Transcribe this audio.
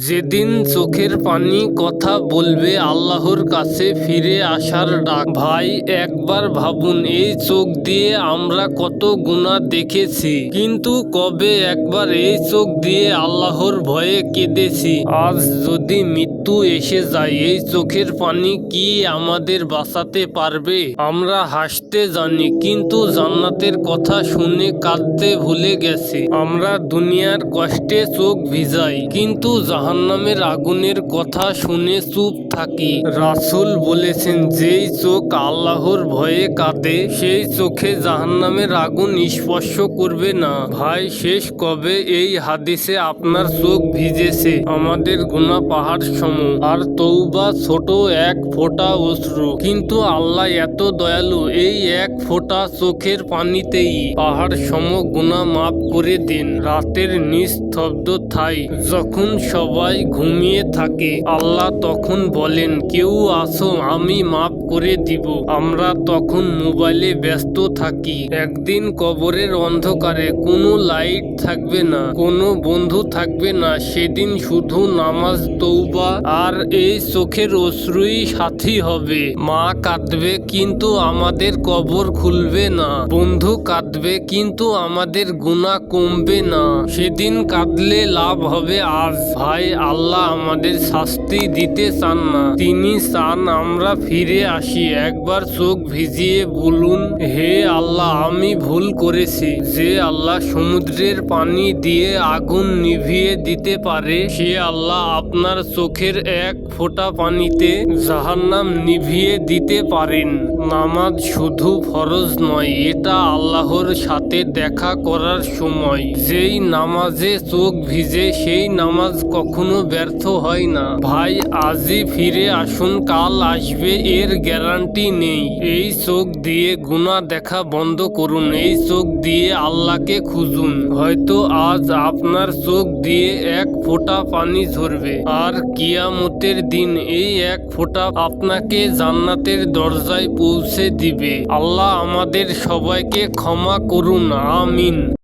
যেদিন চোখের পানি কথা বলবে আল্লাহর কাছে ফিরে আসার ডাক। ভাই একবার ভাবুন, এই চোখ দিয়ে আমরা কত গুনাহ দেখেছি, কিন্তু কবে একবার এই চোখ দিয়ে আল্লাহর ভয়ে কেঁদেছি। আজ যদি মৃত্যু এসে যায়, এই চোখের পানি কি আমাদের বাঁচাতে পারবে? আমরা হাসতে জানি, কিন্তু জান্নাতের কথা শুনে কাঁদতে ভুলে গেছি। আমরা দুনিয়ার কষ্টে চোখ ভিজাই, কিন্তু জাহান্নামের আগুনের কথা শুনে চুপ থাকি। রাসূল বলেছেন, যেই চোখ আল্লাহর ভয়ে কাঁদে সেই চোখে জাহান্নামের আগুন স্পর্শ করবে না। ভাই, শেষ কবে এই হাদিসে আপনার চোখ ভিজেছে আমাদের গুনাহ পাহাড় সম, আর তওবা ছোট এক ফোঁটা অশ্রু, কিন্তু আল্লাহ এত দয়ালু, এই এক ফোঁটা চোখের পানিতেই পাহাড় সম গুনাহ মাফ করে দেন। রাতের নিস্তব্ধতায় যখন সবাই ঘুমিয়ে থাকে, আল্লাহ তখন বলেন, কেউ আসো, আমি মাফ করে দিব। আমরা তখন মোবাইলে ব্যস্ত থাকি। একদিন কবরের অন্ধকারে কোনো লাইট থাকবে না, কোনো বন্ধু থাকবে না। সেদিন শুধু নামাজ, তওবা আর এই চোখের অশ্রুই সাথী হবে। মা কাঁদবে, কিন্তু আমাদের কবর খুলবে না। বন্ধু কাঁদবে, কিন্তু আমাদের গুনাহ কমবে না। সেদিন কাঁদলে লাভ হবে আজ। ভাই, আল্লাহ আমাদের শাস্তি দিতে চান না, তিনি চান আমরা ফিরে আসি। একবার চোখ ভিজিয়ে বলুন, হে আল্লাহ, আমি ভুল করেছি। যে আল্লাহ সমুদ্রের পানি দিয়ে আগুন নিভিয়ে দিতে পারে, সে আল্লাহ আপনার চোখের এক ফোঁটা পানিতে জাহান্নাম নিভিয়ে দিতে পারেন। নামাজ শুধু ফরজ নয়, এটা আল্লাহর সাথে দেখা করার সময়। যেই নামাজে চোখ ভিজে সেই নামাজ কখনো ব্যর্থ হয় না। ভাই, আজই ফিরে আসুন, কাল আসবে এর গ্যারান্টি নেই। এই চোখ দিয়ে গুনাহ দেখা বন্ধ করুন, এই চোখ দিয়ে আল্লাহকে খুঁজুন। হয়তো আজ আপনার চোখ দিয়ে এক ফোঁটা পানি ঝরবে, আর কিয়ামতের দিন এই এক ফোঁটা আপনাকে জান্নাতের দরজায় পৌঁছে দিবে। আল্লাহ আমাদের সবাইকে ক্ষমা করুন, আমিন।